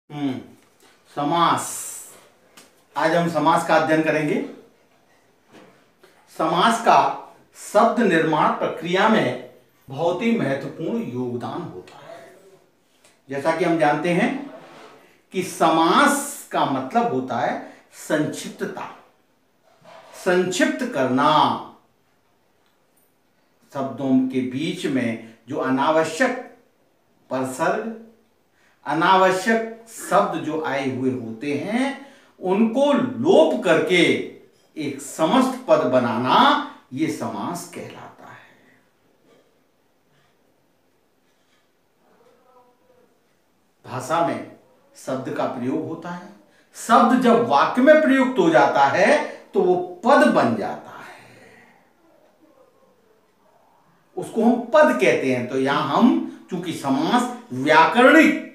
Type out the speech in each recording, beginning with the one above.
हम्म समास। आज हम समास का अध्ययन करेंगे। समास का शब्द निर्माण प्रक्रिया में बहुत ही महत्वपूर्ण योगदान होता है। जैसा कि हम जानते हैं कि समास का मतलब होता है संक्षिप्तता, संक्षिप्त करना। शब्दों के बीच में जो अनावश्यक परसर्ग, अनावश्यक शब्द जो आए हुए होते हैं उनको लोप करके एक समस्त पद बनाना, ये समास कहलाता है। भाषा में शब्द का प्रयोग होता है। शब्द जब वाक्य में प्रयुक्त हो जाता है तो वो पद बन जाता है, उसको हम पद कहते हैं। तो यहां हम, चूंकि समास व्याकरणिक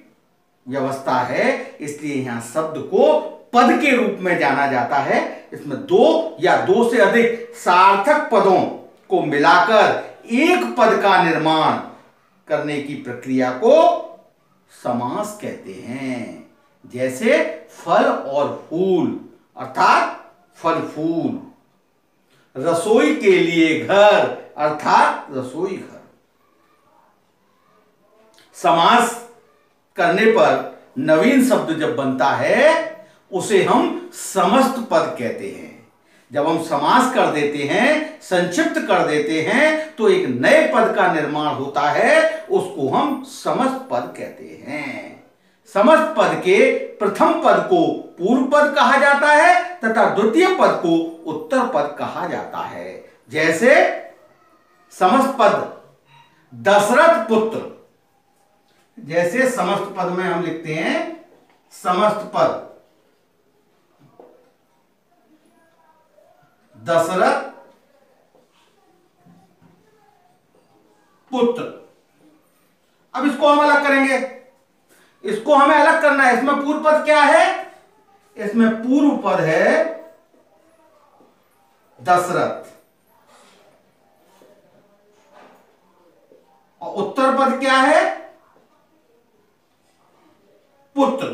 व्यवस्था है, इसलिए यहां शब्द को पद के रूप में जाना जाता है। इसमें दो या दो से अधिक सार्थक पदों को मिलाकर एक पद का निर्माण करने की प्रक्रिया को समास कहते हैं। जैसे फल और फूल अर्थात फल फूल, रसोई के लिए घर अर्थात रसोई घर। समास करने पर नवीन शब्द जब बनता है उसे हम समस्त पद कहते हैं। जब हम समास कर देते हैं, संक्षिप्त कर देते हैं, तो एक नए पद का निर्माण होता है, उसको हम समस्त पद कहते हैं। समस्त पद के प्रथम पद को पूर्व पद कहा जाता है तथा द्वितीय पद को उत्तर पद कहा जाता है। जैसे समस्त पद दशरथ पुत्र, जैसे समस्त पद में हम लिखते हैं समस्त पद दशरथ पुत्र। अब इसको हम अलग करेंगे, इसको हमें अलग करना है। इसमें पूर्व पद क्या है? इसमें पूर्व पद है दशरथ और उत्तर पद क्या है? पुत्र।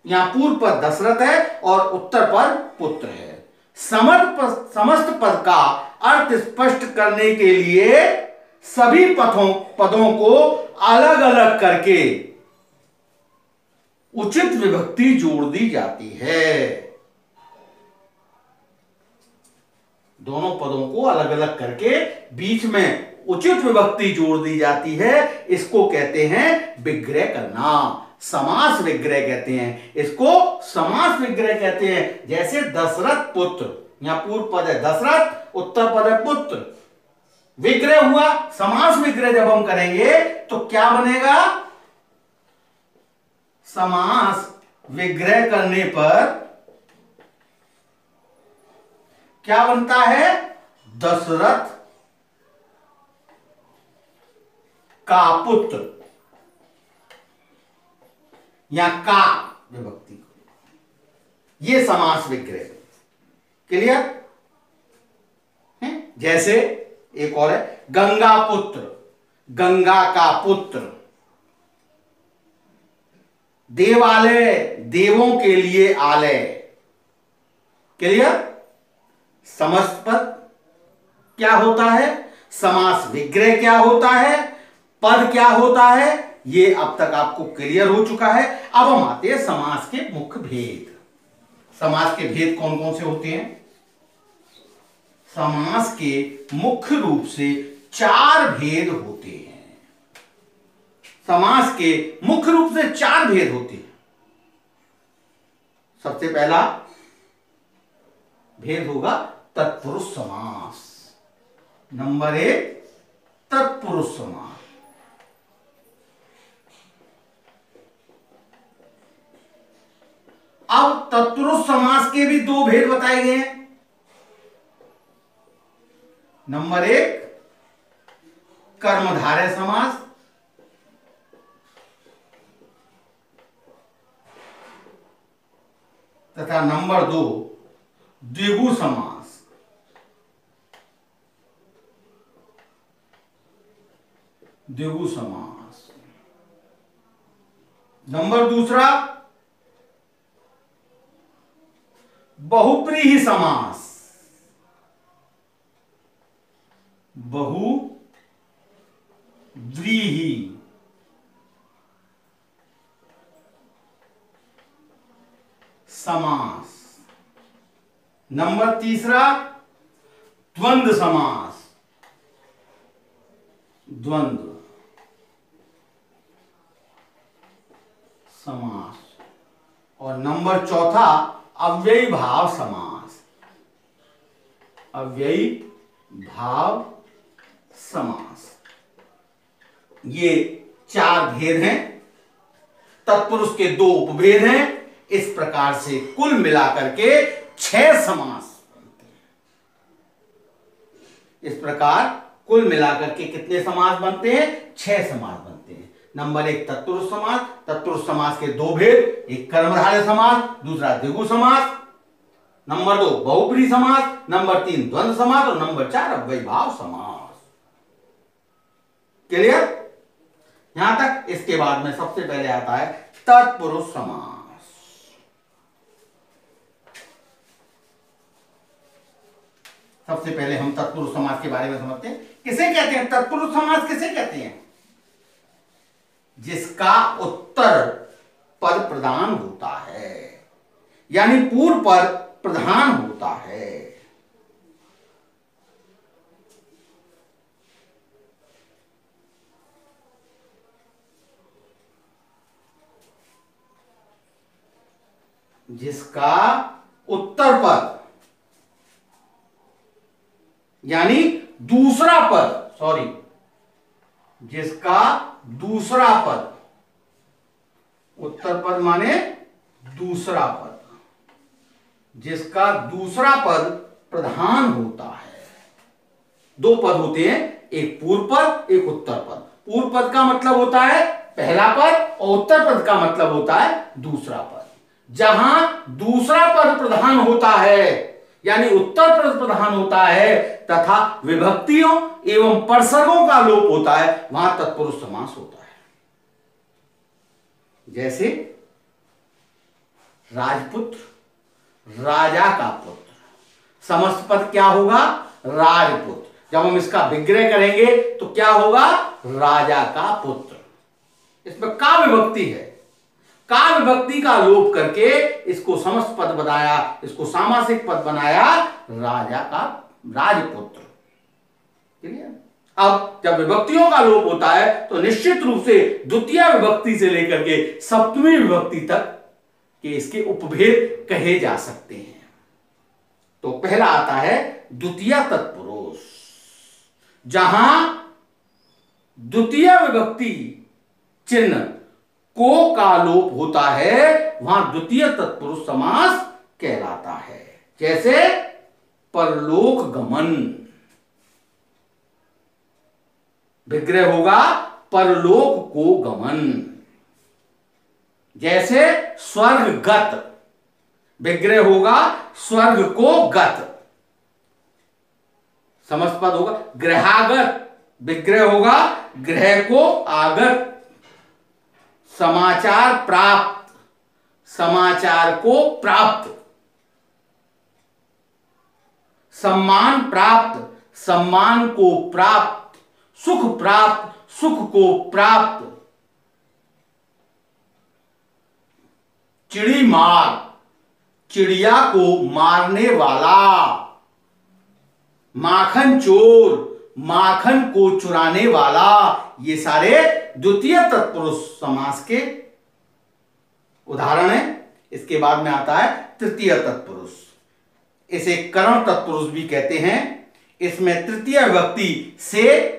यहां पूर्व पद दशरथ है और उत्तर पद पुत्र है। समस्त पद का अर्थ स्पष्ट करने के लिए सभी पदों को अलग अलग करके उचित विभक्ति जोड़ दी जाती है। दोनों पदों को अलग अलग करके बीच में उचित विभक्ति जोड़ दी जाती है। इसको कहते हैं विग्रह करना, समास विग्रह कहते हैं। इसको समास विग्रह कहते हैं। जैसे दशरथ पुत्र, यहां पूर्व पद है दशरथ, उत्तर पद है पुत्र, विग्रह हुआ। समास विग्रह जब हम करेंगे तो क्या बनेगा? समास विग्रह करने पर क्या बनता है? दशरथ का पुत्र, या का विभक्ति, ये समास विग्रह। क्लियर है? जैसे एक और है गंगा पुत्र, गंगा का पुत्र, देवालय, देवों के लिए आलय। क्लियर? समस्त पद क्या होता है, समास विग्रह क्या होता है, पद क्या होता है, ये अब तक आपको क्लियर हो चुका है। अब हम आते हैं समास के मुख्य भेद। समास के भेद कौन कौन से होते हैं? समास के मुख्य रूप से 4 भेद होते हैं। समास के मुख्य रूप से 4 भेद होते हैं। सबसे पहला भेद होगा तत्पुरुष समास। नंबर 1 तत्पुरुष समास। अब तत्पुरुष समास के भी 2 भेद बताए गए हैं। नंबर 1 कर्मधारय समास तथा नंबर 2 द्विगु समास। द्विगु समास। नंबर दूसरा, बहुव्रीहि समास। बहुव्रीहि समास। नंबर तीसरा, द्वंद्व समास। द्वंद्व समास। और नंबर चौथा, अव्ययी भाव समास। अव्ययी भाव समास। ये चार भेद हैं, तत्पुरुष के दो उपभेद हैं। इस प्रकार से कुल मिलाकर के 6 समास बनते हैं। इस प्रकार कुल मिलाकर के कितने समास बनते हैं? 6 समास बनते हैं। नंबर 1 तत्पुरुष समास। तत्पुरुष समास के दो भेद, एक कर्मधारय समास, दूसरा द्विगु समास। नंबर 2 बहुव्रीहि समास। नंबर 3 द्वंद्व समास। और नंबर 4 अव्ययी भाव समास। क्लियर? यहां तक। इसके बाद में सबसे पहले आता है तत्पुरुष समास। सबसे पहले हम तत्पुरुष समास के बारे में समझते हैं। किसे कहते हैं तत्पुरुष समास? किसे कहते हैं? जिसका उत्तर पद प्रधान होता है, यानी पूर्व पद प्रधान होता है। जिसका उत्तर पद यानी दूसरा पद, सॉरी, जिसका दूसरा पद, उत्तर पद माने दूसरा पद, जिसका दूसरा पद प्रधान होता है। दो पद होते हैं, एक पूर्व पद, एक उत्तर पद। पूर्व पद का मतलब होता है पहला पद और उत्तर पद का मतलब होता है दूसरा पद। जहां दूसरा पद प्रधान होता है यानी उत्तर पद प्रधान होता है तथा विभक्तियों एवं परसर्गों का लोप होता है, वहां तत्पुरुष समास होता है। जैसे राजपुत्र, राजा का पुत्र, समस्त पद क्या होगा? राजपुत्र। जब हम इसका विग्रह करेंगे तो क्या होगा? राजा का पुत्र। इसमें का विभक्ति है, का विभक्ति का लोप करके इसको समस्त पद बनाया, इसको सामासिक पद बनाया, राजा का राजपुत्र। क्लियर? अब जब विभक्तियों का लोप होता है तो निश्चित रूप से द्वितीय विभक्ति से लेकर के सप्तमी विभक्ति तक के इसके उपभेद कहे जा सकते हैं। तो पहला आता है द्वितीय तत्पुरुष, जहां द्वितीय विभक्ति चिन्ह को का लोप होता है, वहां द्वितीय तत्पुरुष समास कहलाता है। जैसे परलोक गमन, विग्रह होगा परलोक को गमन। जैसे स्वर्गगत, विग्रह होगा स्वर्ग को गत। समस्त पद होगा गृहागत, विग्रह होगा गृह को आगत। समाचार प्राप्त, समाचार को प्राप्त। सम्मान प्राप्त, सम्मान को प्राप्त। सुख प्राप्त, सुख को प्राप्त। चिड़ी मार, चिड़िया को मारने वाला। माखन चोर, माखन को चुराने वाला। ये सारे द्वितीय तत्पुरुष समास के उदाहरण हैं। इसके बाद में आता है तृतीय तत्पुरुष। इसे करण तत्पुरुष भी कहते हैं। इसमें तृतीय विभक्ति से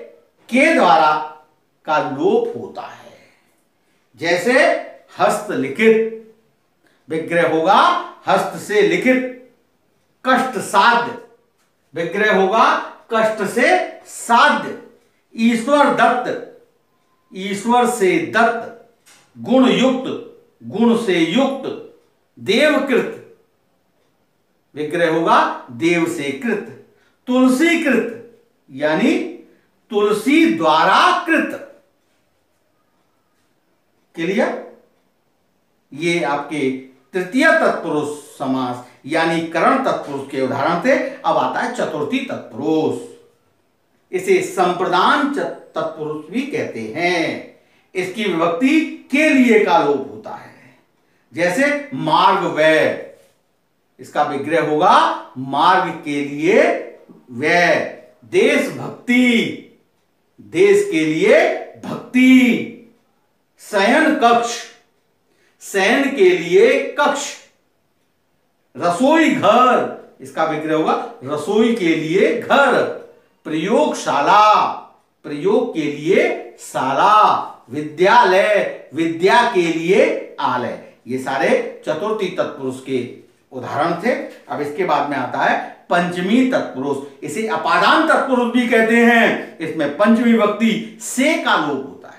के द्वारा का लोप होता है। जैसे हस्तलिखित, विग्रह होगा हस्त से लिखित। कष्ट साध्य, विग्रह होगा कष्ट से साध्य। ईश्वर दत्त, ईश्वर से दत्त। गुण युक्त, गुण से युक्त। देवकृत, विग्रह होगा देव से कृत। तुलसीकृत यानी तुलसी द्वारा कृत। क्लियर? ये आपके तृतीय तत्पुरुष समास यानी करण तत्पुरुष के उदाहरण थे। अब आता है चतुर्थी तत्पुरुष। इसे संप्रदान तत्पुरुष भी कहते हैं। इसकी विभक्ति के लिए का लोप होता है। जैसे मार्ग व्यय, इसका विग्रह होगा मार्ग के लिए व्यय। देशभक्ति, देश के लिए भक्ति। शयन कक्ष, शयन के लिए कक्ष। रसोई घर, इसका विग्रह होगा रसोई के लिए घर। प्रयोगशाला, प्रयोग के लिए शाला। विद्यालय, विद्या के लिए आलय। ये सारे चतुर्थी तत्पुरुष के उदाहरण थे। अब इसके बाद में आता है पंचमी तत्पुरुष। इसे अपादान तत्पुरुष भी कहते हैं। इसमें पंचमी विभक्ति से का लोप होता है।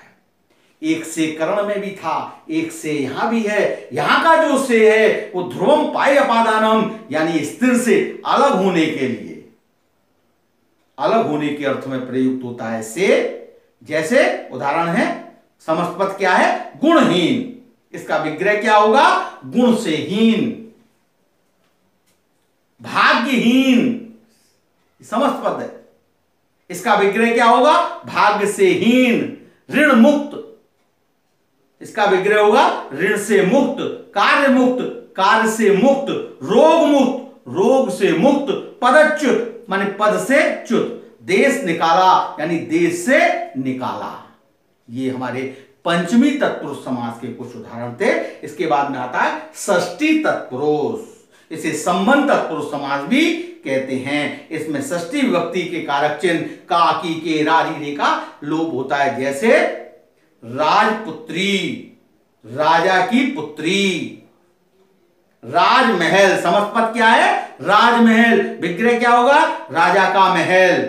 एक से करण में भी था, एक से यहां भी है। यहां का जो से है वो ध्रुवम पाई अपादानम यानी स्थिर से अलग होने के लिए, अलग होने के अर्थ में प्रयुक्त होता है से। जैसे उदाहरण है समस्त पद क्या है? गुणहीन। इसका विग्रह क्या होगा? गुण से हीन। भाग्यहीन समस्त पद है, इसका विग्रह क्या होगा? भाग्य से हीन। ऋण मुक्त, इसका विग्रह होगा ऋण से मुक्त। कार्य मुक्त, कार्य से मुक्त। रोग मुक्त, रोग से मुक्त। पदच्युत माने पद से च्युत। देश निकाला यानी देश से निकाला। ये हमारे पंचमी तत्पुरुष समास के कुछ उदाहरण थे। इसके बाद में आता है षष्ठी तत्पुरुष। इसे संबंध तत्पुरुष समास भी कहते हैं। इसमें षष्ठी विभक्ति के कारक चिन्ह का, की, के, री, रे का लोप होता है। जैसे राजपुत्री, राजा की पुत्री। राजमहल, समस्त पद क्या है? राजमहल। विग्रह क्या होगा? राजा का महल।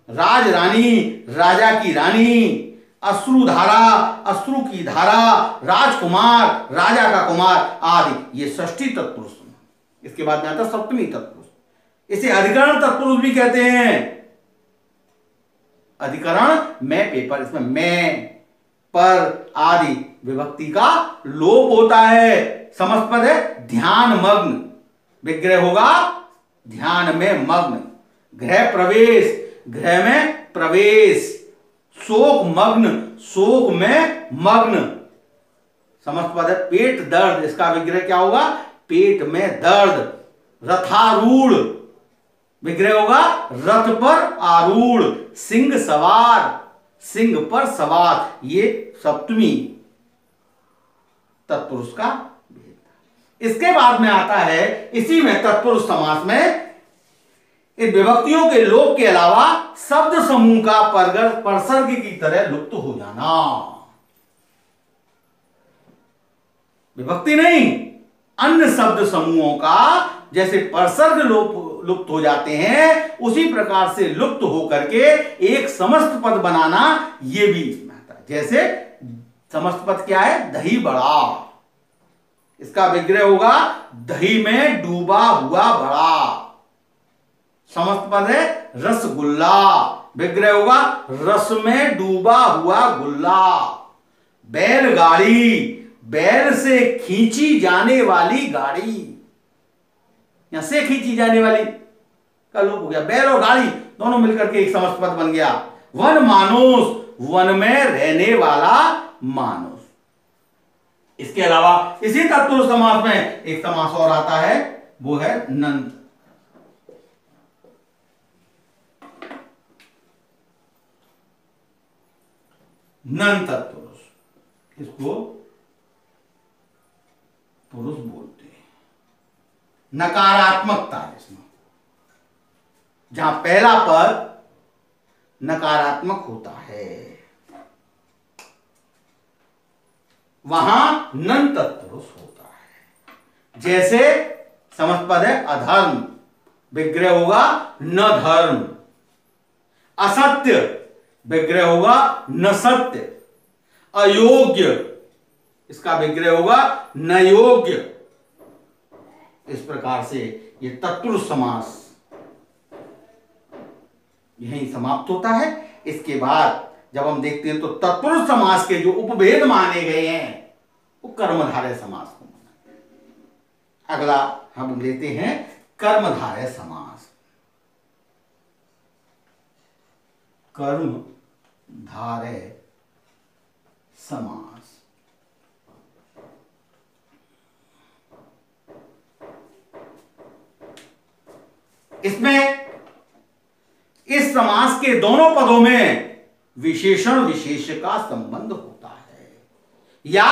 राजरानी, राजा की रानी। अश्रुधारा, अश्रु की धारा। राजकुमार, राजा का कुमार आदि। ये षष्ठी तत्पुरुष। इसके बाद में आता है सप्तमी तत्पुरुष। इसे अधिकरण तत्पुरुष भी कहते हैं। अधिकरण में पेपर, इसमें मैं, पर आदि विभक्ति का लोप होता है। समस्त पद है ध्यान मग्न। विग्रह होगा ध्यान में मग्न। गृह प्रवेश, गृह में प्रवेश। शोक मग्न, शोक में मग्न। समस्त पद है पेट दर्द। इसका विग्रह क्या होगा? पेट में दर्द। रथारूढ़, विग्रह होगा रथ पर आरूढ़। सिंह सवार, सिंह पर सवार। ये सप्तमी तत्पुरुष का भेद। इसके बाद में आता है इसी में तत्पुरुष समास में इन विभक्तियों के लोप के अलावा शब्द समूह का परसर्ग की तरह लुप्त हो जाना। विभक्ति नहीं, अन्य शब्द समूहों का जैसे परसर्ग लुप्त हो जाते हैं, उसी प्रकार से लुप्त होकर के एक समस्त पद बनाना, ये भी इसमें आता है। जैसे समस्त पद क्या है? दही बड़ा। इसका विग्रह होगा दही में डूबा हुआ बड़ा। समस्त पद है रसगुल्ला। विग्रह होगा रस में डूबा हुआ गुल्ला। बैलगाड़ी, बैल से खींची जाने वाली गाड़ी। यहां से खींची जाने वाली का लोप हो गया। बैल और गाड़ी दोनों मिलकर के एक समस्त पद बन गया। वन मानुष, वन में रहने वाला मानुष। इसके अलावा इसी तत्पुरुष समास में एक समास और आता है, वो है नंत। नंत तत्पुरुष, इसको पुरुष बोलते हैं। नकारात्मकता इसमें, जहां पहला पद नकारात्मक होता है वहां नंत तत्पुरुष होता है। जैसे समस्त पद है अधर्म। विग्रह होगा न धर्म। असत्य, विग्रह होगा न सत्य। अयोग्य, इसका विग्रह होगा न योग्य। इस प्रकार से ये तत्पुरुष समास यहीं समाप्त होता है। इसके बाद जब हम देखते हैं तो तत्पुरुष समास के जो उपभेद माने गए हैं वो कर्मधारय समास को माना। अगला हम लेते हैं कर्मधारय समास। कर्मधारय समास इसमें इस समास के दोनों पदों में विशेषण विशेष का संबंध होता है या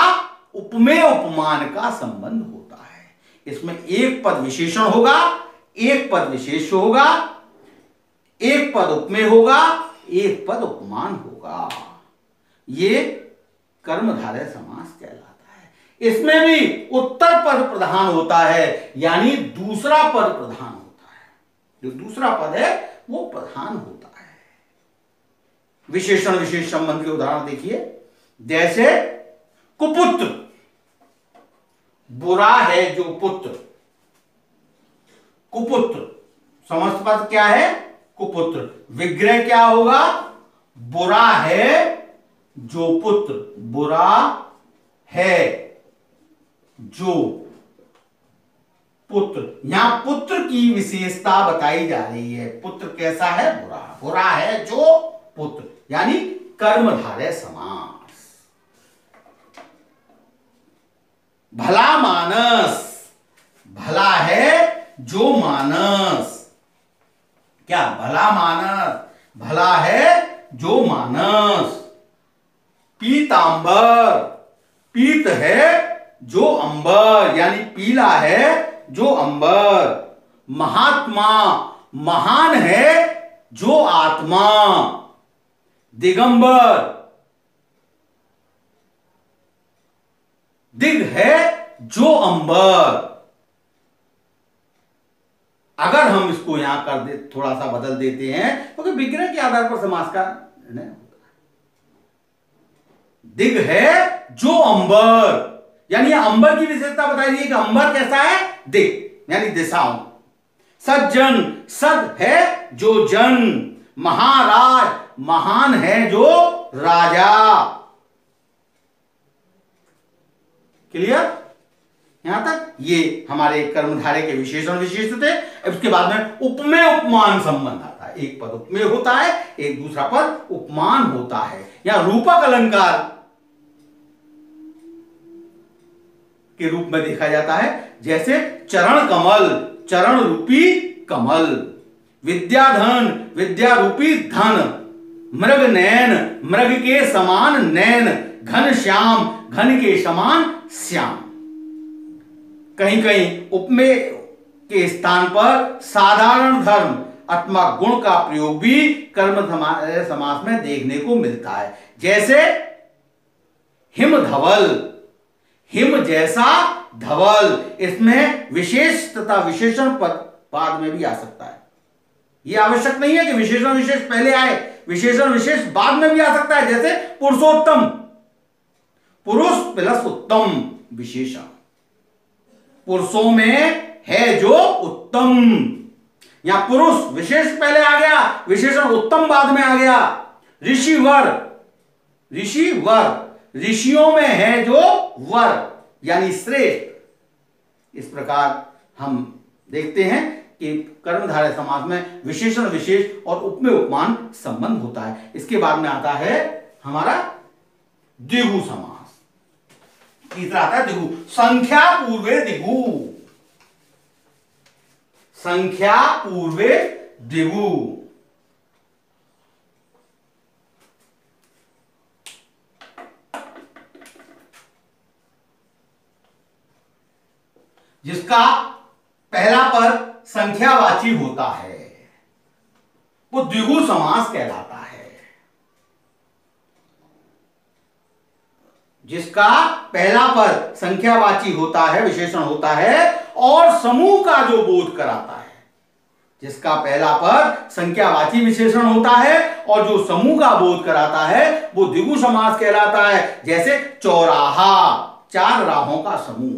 उपमेय उपमान का संबंध होता है। इसमें एक पद विशेषण होगा, एक पद विशेष होगा, एक पद उपमेय होगा, एक पद उपमान होगा। ये कर्मधारय समास कहलाता है। इसमें भी उत्तर पद प्रधान होता है, यानी दूसरा पद प्रधान होता है। जो दूसरा पद है वो प्रधान होता है। विशेषण विशेष संबंध के उदाहरण देखिए, जैसे कुपुत्र, बुरा है जो पुत्र, कुपुत्र समस्त पद क्या है? कुपुत्र। विग्रह क्या होगा? बुरा है जो पुत्र, बुरा है जो पुत्र। यहां पुत्र की विशेषता बताई जा रही है। पुत्र कैसा है? बुरा। बुरा है जो पुत्र, यानी कर्मधारय समास। भला मानस, भला है जो मानस। क्या? भला मानस, भला है जो मानस। पीतांबर, पीत है जो अंबर, यानी पीला है जो अंबर। महात्मा, महान है जो आत्मा। दिगंबर, दिग है जो अंबर। अगर हम इसको यहां कर दे, थोड़ा सा बदल देते हैं, क्योंकि विग्रह के आधार पर समास का निर्णय होता है। दिग है जो अंबर, यानी अंबर की विशेषता बताई गई कि अंबर कैसा है? दिग, यानी दिशाओं। सज्जन, सद है जो जन। महाराज, महान है जो राजा। क्लियर? यहां तक ये हमारे कर्मधारय के विशेषण विशेष थे। उसके बाद में उपमेय उपमान संबंध आता है। एक पद उपमेय होता है, एक दूसरा पद उपमान होता है। यहां रूपक अलंकार के रूप में देखा जाता है, जैसे चरण कमल, चरण रूपी कमल। विद्याधन, विद्या रूपी धन। मृग नयन, मृग के समान नयन। घन श्याम, घन के समान श्याम। कहीं कहीं उपमेय के स्थान पर साधारण धर्म अथवा गुण का प्रयोग भी कर्मधारय समास में देखने को मिलता है। जैसे हिम धवल, हिम जैसा धवल। इसमें विशेष तथा विशेषण पद बाद में भी आ सकता है। यह आवश्यक नहीं है कि विशेषण विशेष पहले आए, विशेषण विशेष बाद में भी आ सकता है। जैसे पुरुषोत्तम, पुरुष प्लस उत्तम विशेषण। पुरुषों में है जो उत्तम। यहां पुरुष विशेष पहले आ गया, विशेषण उत्तम बाद में आ गया। ऋषिवर, ऋषिवर, ऋषियों में है जो वर, यानी श्रेष्ठ। इस प्रकार हम देखते हैं कि कर्मधारय समास में विशेषण विशेष और उपमेय उपमान संबंध होता है। इसके बाद में आता है हमारा द्विगु समास। तीसरा आता है द्विगु। संख्या पूर्वे द्विगु, संख्या पूर्वे द्विगु। जिसका पहला पद संख्यावाची होता है वो द्विगु समास कहलाता है। जिसका पहला पद संख्यावाची होता है, विशेषण होता है, और समूह का जो बोध कराता है। जिसका पहला पद संख्यावाची विशेषण होता है और जो समूह का बोध कराता है वो द्विगु समास कहलाता है। जैसे चौराहा, चार राहों का समूह।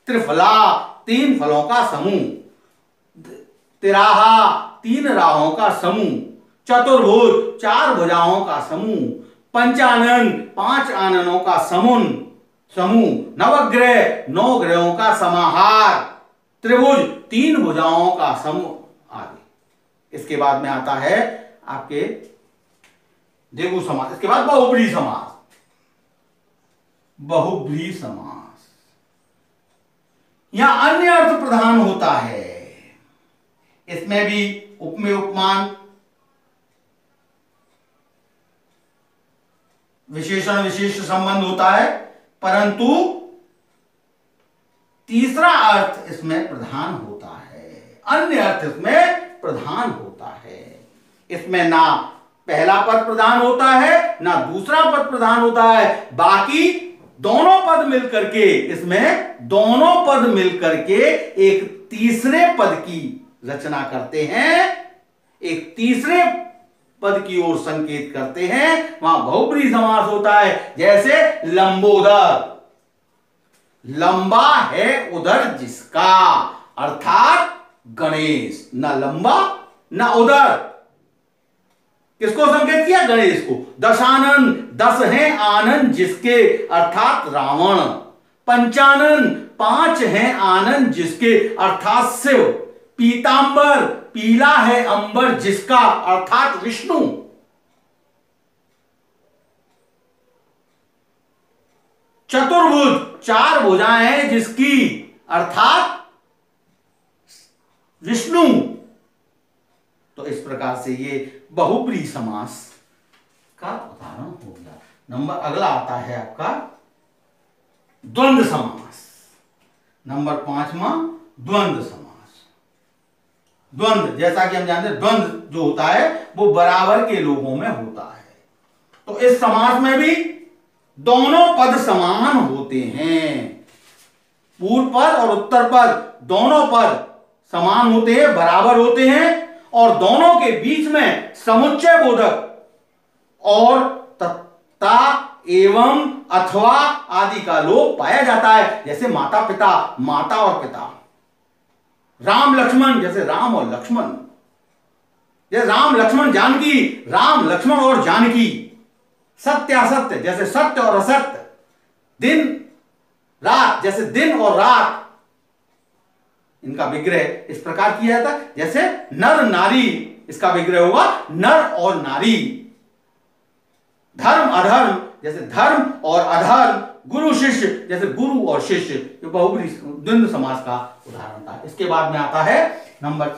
त्रिफला, तीन फलों का समूह। तिराहा, तीन राहों का समूह। चतुर्भुज, चार भुजाओं का समूह। पंचानन, 5 आननों का समूह, नवग्रह, 9 ग्रहों का समाहार, त्रिभुज, 3 भुजाओं का समूह आदि। इसके बाद में आता है आपके द्विगु समास, इसके बाद बहुब्रीहि समास। बहुब्रीहि समास यहां अन्य अर्थ प्रधान होता है, इसमें भी उपमेय उपमान, विशेषण विशिष्ट संबंध होता है, परंतु तीसरा अर्थ इसमें प्रधान होता है, अन्य अर्थ इसमें प्रधान होता है। इसमें ना पहला पद प्रधान होता है ना दूसरा पद प्रधान होता है, बाकी दोनों पद मिलकर के, इसमें दोनों पद मिलकर के एक तीसरे पद की रचना करते हैं, एक तीसरे पद की ओर संकेत करते हैं, वहां बहुब्रीहि समास होता है। जैसे लंबोदर, लंबा है उदर जिसका, अर्थात गणेश, ना लंबा ना उदर, किसको संकेत किया? गणेश को। दशानन, 10 हैं आनंद जिसके, अर्थात रावण। पंचानन, 5 हैं आनंद जिसके, अर्थात शिव। पीतांबर, पीला है अंबर जिसका, अर्थात विष्णु। चतुर्भुज, 4 भुजाएं हैं जिसकी, अर्थात विष्णु। तो इस प्रकार से ये बहुब्रीहि समास का उदाहरण हो गया। नंबर अगला आता है आपका द्वंद्व समास। नंबर 5वां द्वंद्व समास। द्वंद्व, जैसा कि हम जानते हैं, द्वंद्व जो होता है वो बराबर के लोगों में होता है। तो इस समास में भी दोनों पद समान होते हैं, पूर्व पद और उत्तर पद दोनों पद समान होते हैं, बराबर होते हैं, और दोनों के बीच में समुच्चय बोधक और तथा, एवं, अथवा आदि का लोप पाया जाता है। जैसे माता पिता, माता और पिता। राम लक्ष्मण, जैसे राम और लक्ष्मण। जैसे राम लक्ष्मण जानकी, राम लक्ष्मण और जानकी। सत्य असत्य, जैसे सत्य और असत्य। दिन रात, जैसे दिन और रात। इनका विग्रह इस प्रकार किया जाता है, जैसे नर नारी, इसका विग्रह होगा नर और नारी। धर्म अधर्म, जैसे धर्म और अधर्म। गुरु शिष्य, जैसे गुरु और शिष्य। ये बहुब्रीहि द्वंद्व समास का उदाहरण था। इसके बाद में आता है नंबर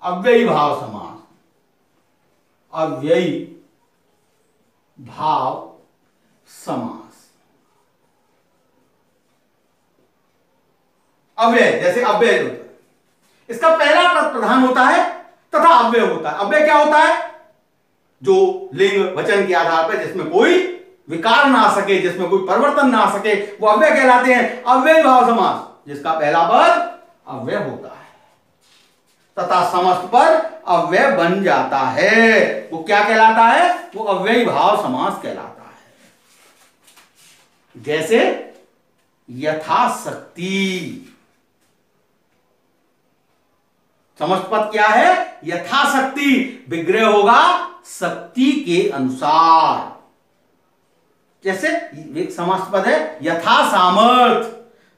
अव्ययी भाव समास। अव्ययी भाव समास। अव्यय, जैसे अव्यय होता है, इसका पहला पद प्रधान होता है तथा अव्यय होता है। अव्यय क्या होता है? जो लिंग वचन के आधार पर जिसमें कोई विकार ना आ सके, जिसमें कोई परिवर्तन ना आ सके, वो अव्यय कहलाते हैं। अव्ययी भाव समास, जिसका पहला पद अव्यय होता है तथा समस्त पद अव्यय बन जाता है, वो क्या कहलाता है? वो अव्ययी भाव समास कहलाता है। जैसे यथाशक्ति, समस्त पद क्या है? यथाशक्ति। विग्रह होगा शक्ति के अनुसार। जैसे एक समस्त पद है यथा सामर्थ,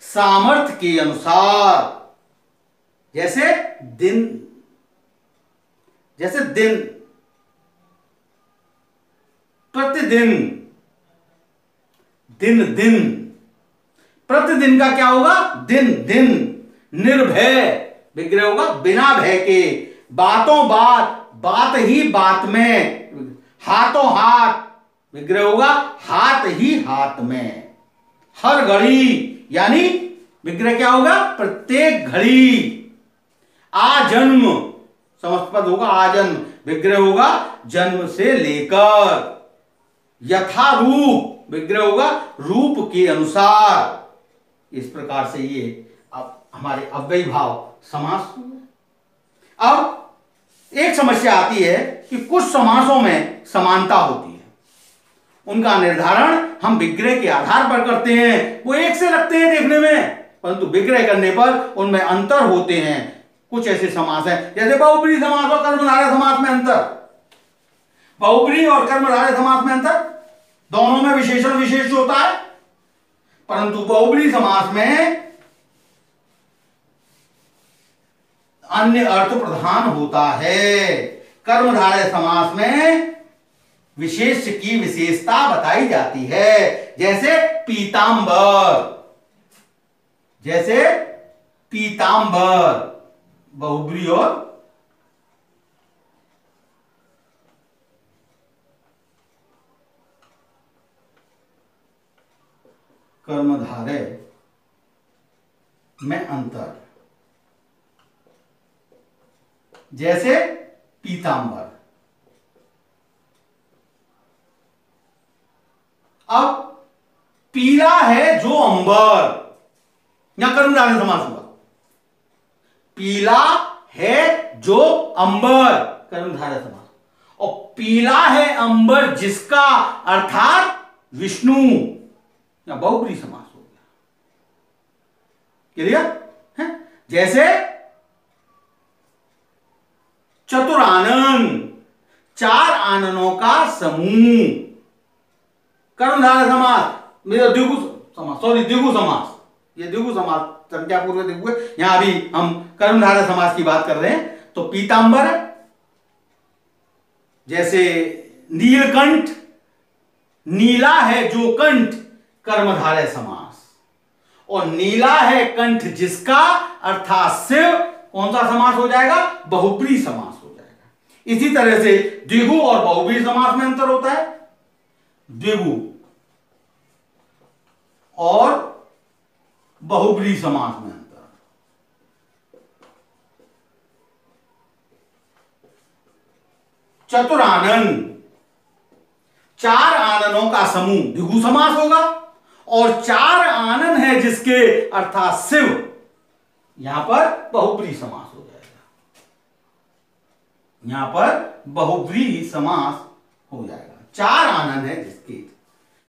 सामर्थ के अनुसार। जैसे दिन, जैसे दिन, प्रतिदिन, दिन दिन। प्रतिदिन का क्या होगा? दिन दिन। निर्भय, विग्रह होगा बिना भय के। बातों बात, बात ही बात में। हाथों हाथ, विग्रह होगा हाथ ही हाथ में। हर घड़ी, यानी विग्रह क्या होगा? प्रत्येक घड़ी। आजन्म, समस्त पद होगा आजन्म। विग्रह होगा जन्म से लेकर। यथारूप, विग्रह होगा रूप के अनुसार। इस प्रकार से ये अब हमारे अव्ययी भाव समास। अब एक समस्या आती है कि कुछ समासों में समानता होती है, उनका निर्धारण हम विग्रह के आधार पर करते हैं। वो एक से लगते हैं देखने में, परंतु विग्रह करने पर उनमें अंतर होते हैं। कुछ ऐसे समास हैं, जैसे बहुब्रीहि समास और कर्मधारय समास में अंतर। बहुब्रीहि और कर्मधारय समास में अंतर, दोनों में विशेषण विशेष होता है, परंतु बहुब्रीहि समास में अन्य अर्थ प्रधान होता है। कर्मधारय समास में विशेष की विशेषता बताई जाती है, जैसे पीतांबर, जैसे पीतांबर बहुब्रीहि और कर्मधारय में अंतर, जैसे पीतांबर। अब पीला है जो अंबर, यहां कर्मधारय समास हुआ। पीला है जो अंबर, कर्मधारय समास। और पीला है अंबर जिसका, अर्थात विष्णु, या बहुब्रीहि समास हो गया। क्लियर है? जैसे चतुरानन, चार आननों का समूह, कर्मधारय समास, मेरा द्विगु समास, सॉरी द्विगु समास, ये द्विगु समास संज्ञापूर्वक द्विगु है। यहां अभी हम कर्मधारय समास की बात कर रहे हैं। तो पीतांबर जैसे नीलकंठ, नीला है जो कंठ, कर्मधारय समास। और नीला है कंठ जिसका, अर्थात शिव, कौन सा समास हो जाएगा? बहुब्रीहि समास हो जाएगा। इसी तरह से द्विगु और बहुब्रीहि समास में अंतर होता है। द्विगु और बहुब्रीहि समास में अंतर, चतुरानन, चार आननों का समूह, द्विगु समास होगा। और चार आनन है जिसके, अर्थात शिव, यहां पर बहुब्रीहि समास हो जाएगा। यहां पर बहुब्रीहि समास हो जाएगा, चार आनन है जिसके।